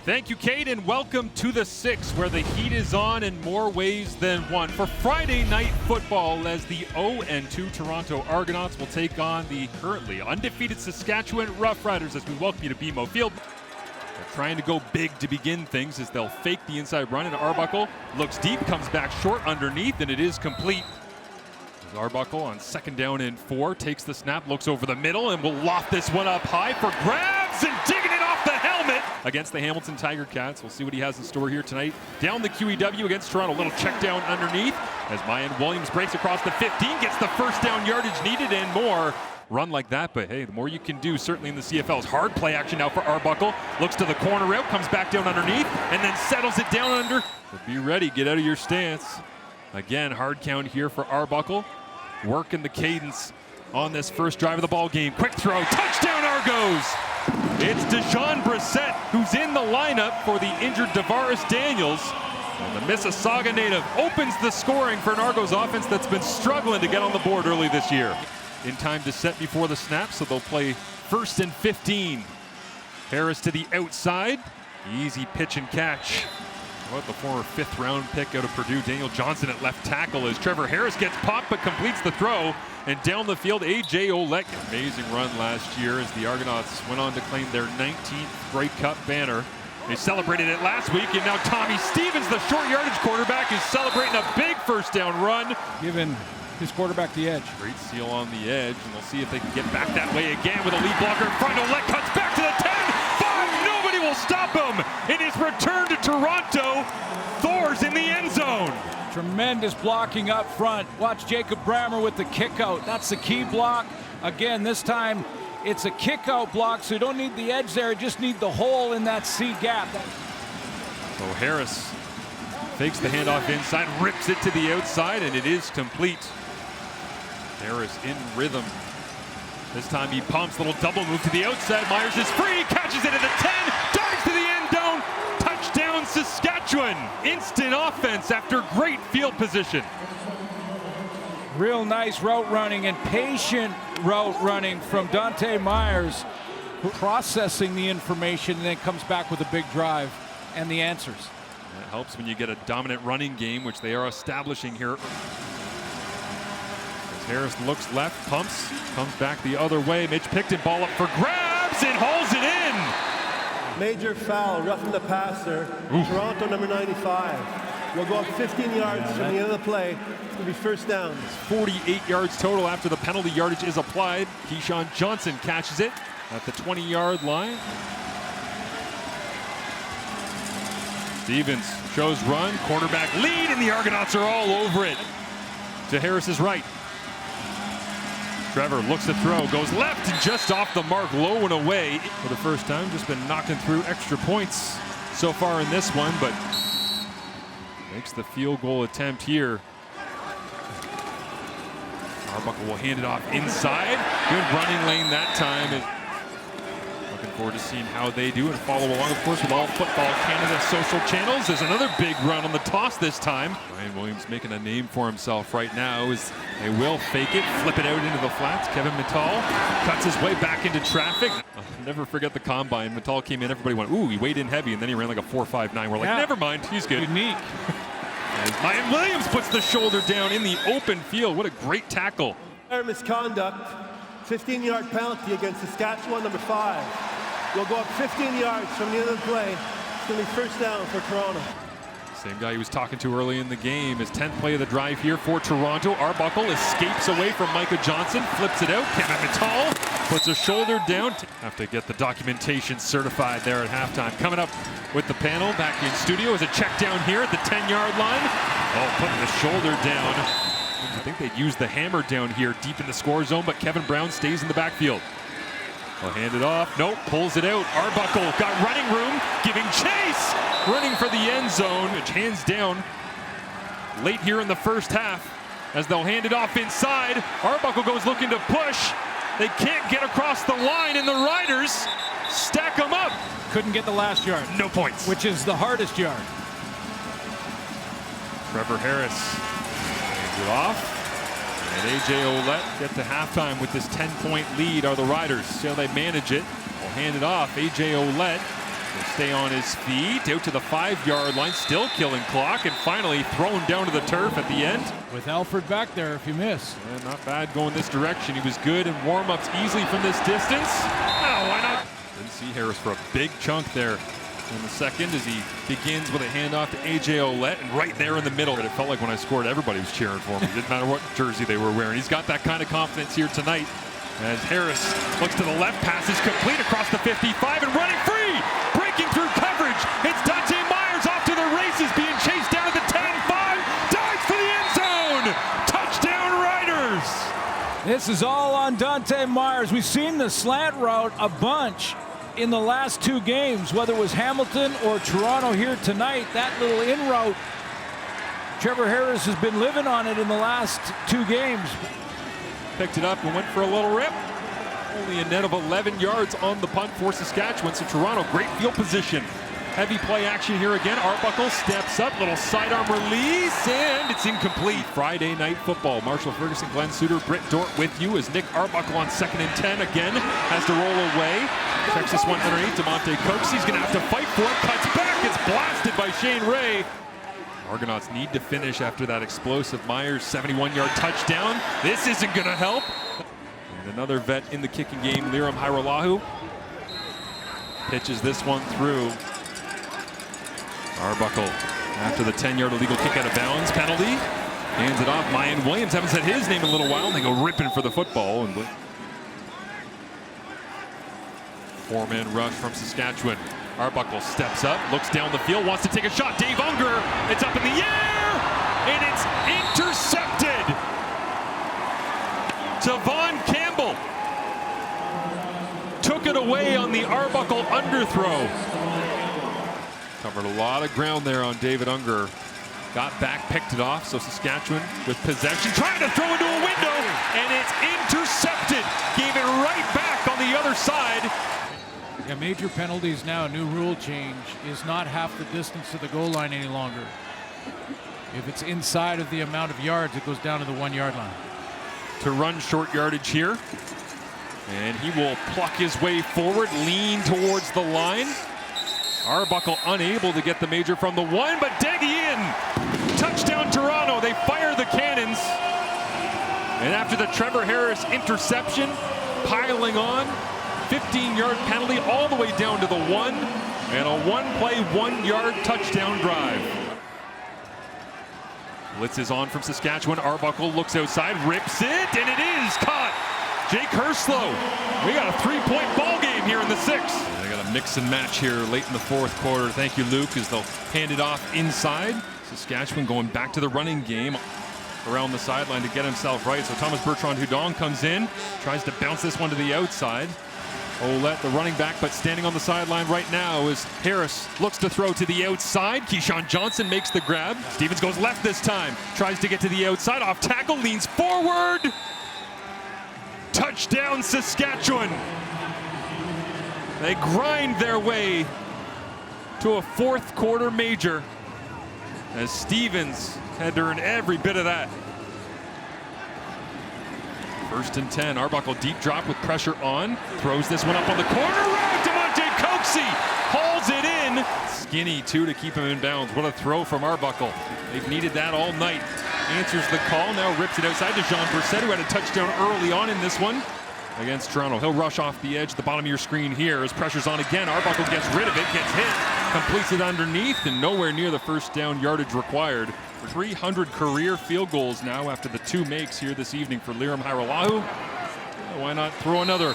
Thank you, Kate, and welcome to the 6, where the heat is on in more ways than one for Friday night football, as the 0-2 Toronto Argonauts will take on the currently undefeated Saskatchewan Roughriders as we welcome you to BMO Field. They're trying to go big to begin things as they'll fake the inside run, and Arbuckle looks deep, comes back short underneath, and it is complete. Arbuckle on 2nd down and 4 takes the snap, looks over the middle, and will loft this one up high for grabs, and digging it off the helmet against the Hamilton Tiger Cats. We'll see what he has in store here tonight. Down the QEW against Toronto, little check down underneath as Mayan Williams breaks across the 15, gets the first down yardage needed and more. Run like that, but hey, the more you can do, certainly in the CFL's hard play action now for Arbuckle. Looks to the corner route, comes back down underneath, and then settles it down under. But be ready, get out of your stance. Again, hard count here for Arbuckle. Working the cadence on this first drive of the ball game. Quick throw, touchdown Argos! It's Dejon Brissett who's in the lineup for the injured Davaris Daniels. And the Mississauga native opens the scoring for an Argos offense that's been struggling to get on the board early this year. In time to set before the snap, so they'll play 1st and 15. Harris to the outside. Easy pitch and catch. What the former 5th round pick out of Purdue, Daniel Johnson at left tackle, as Trevor Harris gets popped but completes the throw. And down the field, A.J. Olek. Amazing run last year as the Argonauts went on to claim their 19th Grey Cup banner. They celebrated it last week, and now Tommy Stevens, the short yardage quarterback, is celebrating a big first down run. Giving his quarterback the edge. Great seal on the edge, and we'll see if they can get back that way again with a lead blocker in front. Olek cuts back to the 10. Nobody will stop him in his return to Toronto. Thor's in the end zone. Tremendous blocking up front. Watch Jacob Brammer with the kick out. That's the key block. Again, this time it's a kick out block, so you don't need the edge there. You just need the hole in that C gap. So Harris fakes the handoff inside, rips it to the outside, and it is complete. Harris in rhythm. This time he pumps, little double move to the outside. Myers is free, catches it at the 10, dives to the end zone. Touchdown Saskatchewan. Instant offense after great field position. Real nice route running and patient route running from Dante Myers, processing the information and then comes back with a big drive and the answers. That helps when you get a dominant running game, which they are establishing here. Harris looks left, pumps, comes back the other way. Mitch Picton, ball up for grabs and hauls it in. Major foul, roughing the passer. Toronto number 95. We'll go up 15 yards from the end of the play. It's going to be first down. 48 yards total after the penalty yardage is applied. Keyshawn Johnson catches it at the 20-yard line. Stevens shows run, quarterback lead, and the Argonauts are all over it. To Harris's right. Trevor looks to throw, goes left and just off the mark, low and away. For the first time, just been knocking through extra points so far in this one, but makes the field goal attempt here. Arbuckle will hand it off inside. Good running lane that time. Looking forward to seeing how they do and follow along, of course, with all Football Canada social channels. There's another big run on the toss this time. Ryan Williams making a name for himself right now as they will fake it, flip it out into the flats. Kevin Mittal cuts his way back into traffic. I'll never forget the combine. Mittal came in, everybody went, ooh, he weighed in heavy, and then he ran like a 4.59. We're like, never mind, he's good. Unique. Ryan Williams puts the shoulder down in the open field. What a great tackle. Misconduct, 15-yard penalty against Saskatchewan number 5. We'll go up 15 yards from the end of the play. It's going to be first down for Toronto. Same guy he was talking to early in the game. His 10th play of the drive here for Toronto. Arbuckle escapes away from Micah Johnson, flips it out. Kevin Mittal puts a shoulder down. Have to get the documentation certified there at halftime. Coming up with the panel back in studio is a check down here at the 10-yard line. Oh, putting the shoulder down. I think they'd use the hammer down here deep in the score zone, but Kevin Brown stays in the backfield. They'll hand it off. Nope, pulls it out. Arbuckle got running room, giving chase. Running for the end zone, which hands down late here in the first half as they'll hand it off inside. Arbuckle goes looking to push. They can't get across the line, and the Riders stack them up. Couldn't get the last yard. No points. Which is the hardest yard. Trevor Harris hands it off. And A.J. Olek get to halftime with this 10-point lead are the Riders. See how they manage it. They'll hand it off. A.J. Olek He'll stay on his feet, out to the 5-yard line, still killing clock, and finally thrown down to the turf at the end. With Alfred back there if you miss. Yeah, not bad going this direction. He was good in warm-ups easily from this distance. Oh, why not? Didn't see Harris for a big chunk there in the second as he begins with a handoff to A.J. Ouellette, and right there in the middle. It felt like when I scored, everybody was cheering for me. It didn't matter what jersey they were wearing. He's got that kind of confidence here tonight as Harris looks to the left, passes complete across the 55 and running free, breaking through coverage. It's Dante Myers off to the races, being chased down to the 10-5, dives for the end zone. Touchdown Riders. This is all on Dante Myers. We've seen the slant route a bunch in the last 2 games, whether it was Hamilton or Toronto here tonight. That little in route, Trevor Harris has been living on it in the last 2 games. Picked it up and went for a little rip. Only a net of 11 yards on the punt for Saskatchewan. So Toronto, great field position. Heavy play action here again. Arbuckle steps up, little sidearm release, and it's incomplete. Friday night football. Marshall Ferguson, Glenn Suter, Britt Dort with you as Nick Arbuckle on 2nd and 10 again has to roll away. Checks this one underneath. DeMonte Coates, he's going to have to fight for it. Cuts back. It's blasted by Shane Ray. Argonauts need to finish after that explosive Myers 71-yard touchdown. This isn't going to help. And another vet in the kicking game, Liram Hairolahu. Pitches this one through. Arbuckle after the 10-yard illegal kick out of bounds penalty. Hands it off. Mayan Williams, haven't said his name in a little while, and they go ripping for the football. And 4-man rush from Saskatchewan. Arbuckle steps up, looks down the field, wants to take a shot. Dave Unger, it's up in the air, and it's intercepted. Tavon Campbell took it away on the Arbuckle underthrow. Covered a lot of ground there on David Unger. Got back, picked it off, so Saskatchewan with possession, trying to throw into a window, and it's intercepted. Gave it right back on the other side. Yeah, major penalties now, new rule change, is not half the distance to the goal line any longer. If it's inside of the amount of yards, it goes down to the 1-yard line. To run short yardage here. And he will pluck his way forward, lean towards the line. Arbuckle unable to get the major from the 1, but Deggy in. Touchdown Toronto, they fire the cannons. And after the Trevor Harris interception, piling on, 15-yard penalty all the way down to the 1, and a 1-play, 1-yard touchdown drive. Blitz is on from Saskatchewan. Arbuckle looks outside, rips it, and it is caught. Jake Herslow. We got a 3-point ball game here in the 6th. They got a mix and match here late in the 4th quarter. Thank you, Luke, as they'll hand it off inside. Saskatchewan going back to the running game around the sideline to get himself right. So Thomas Bertrand-Hudon comes in, tries to bounce this one to the outside. Ouellette, the running back, but standing on the sideline right now as Harris looks to throw to the outside. Keyshawn Johnson makes the grab. Stevens goes left this time. Tries to get to the outside. Off tackle, leans forward. Touchdown, Saskatchewan. They grind their way to a 4th quarter major as Stevens had to earn every bit of that. 1st and 10. Arbuckle deep drop with pressure on. Throws this one up on the corner route. DeMonte Coates hauls it in. Skinny, too, to keep him in bounds. What a throw from Arbuckle. They've needed that all night. Answers the call. Now rips it outside to Jean Brissett, who had a touchdown early on in this one against Toronto. He'll rush off the edge at the bottom of your screen here as pressure's on again. Arbuckle gets rid of it, gets hit, completes it underneath, and nowhere near the first down yardage required. 300 career field goals now after the 2 makes here this evening for Liram Hairolahu. Why not throw another?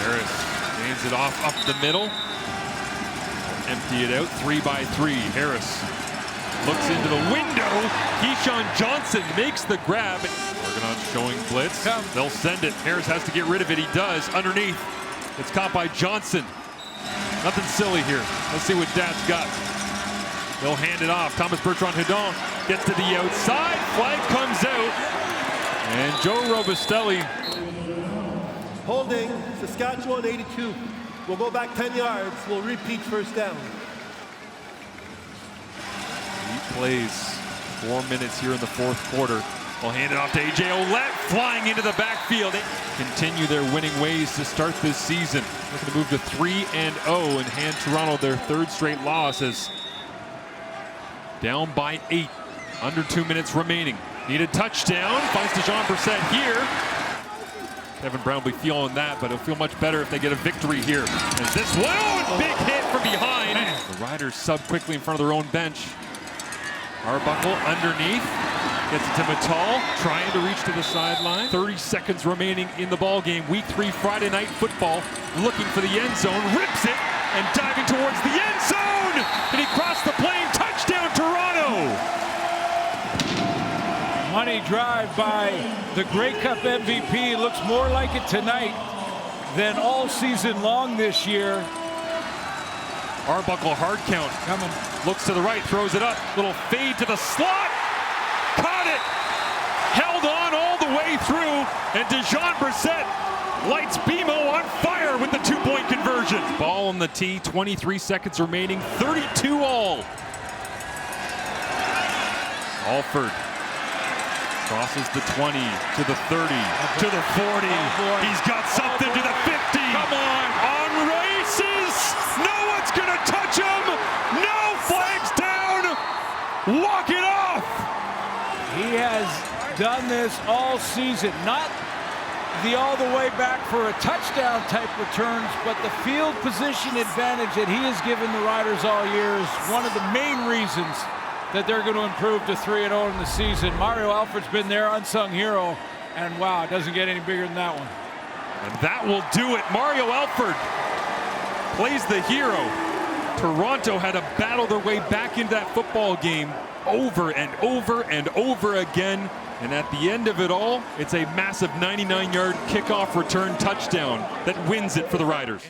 Harris hands it off up the middle. Empty it out, 3 by 3. Harris looks into the window. Keyshawn Johnson makes the grab. Argonauts showing blitz. They'll send it. Harris has to get rid of it. He does. Underneath. It's caught by Johnson. Nothing silly here. Let's see what Dad's got. They'll hand it off. Thomas Bertrand-Hudon gets to the outside. Flag comes out. And Joe Robustelli. Holding, Saskatchewan 82. We'll go back 10 yards. We'll repeat 1st down. 8 plays, 4 minutes here in the 4th quarter. We'll hand it off to A.J. Ouellette, flying into the backfield. Continue their winning ways to start this season. Looking to move to 3-0 and hand Toronto their third straight loss as down by 8. Under 2 minutes remaining. Need a touchdown. Finds DeJon Brissett here. Kevin Brown will be feeling that, but it'll feel much better if they get a victory here. As this one, big hit from behind. The Riders sub quickly in front of their own bench. Arbuckle underneath. Gets it to Mittal, trying to reach to the sideline. 30 seconds remaining in the ball game. Week 3 Friday Night Football. Looking for the end zone. Rips it and diving towards the end zone. And he crossed the plane. Touchdown, Toronto. Money drive by the Grey Cup MVP. Looks more like it tonight than all season long this year. Arbuckle hard count. Coming. Looks to the right, throws it up. Little fade to the slot. Caught it. Held on all the way through. And DeJon Brissett lights BMO on fire with the 2-point conversion. Ball on the tee, 23 seconds remaining, 32 all. Alford crosses the 20 to the 30 to the 40. He's got something to the 50. Come on races. No one's gonna touch him. No flags down. Walk it off. He has done this all season. Not the all the way back for a touchdown type returns, but the field position advantage that he has given the Riders all year is one of the main reasons that they're going to improve to 3-0 in the season. Mario Alford's been their unsung hero, and wow, it doesn't get any bigger than that one. And that will do it. Mario Alford plays the hero. Toronto had to battle their way back into that football game over and over and over again. And at the end of it all, it's a massive 99-yard kickoff return touchdown that wins it for the Riders.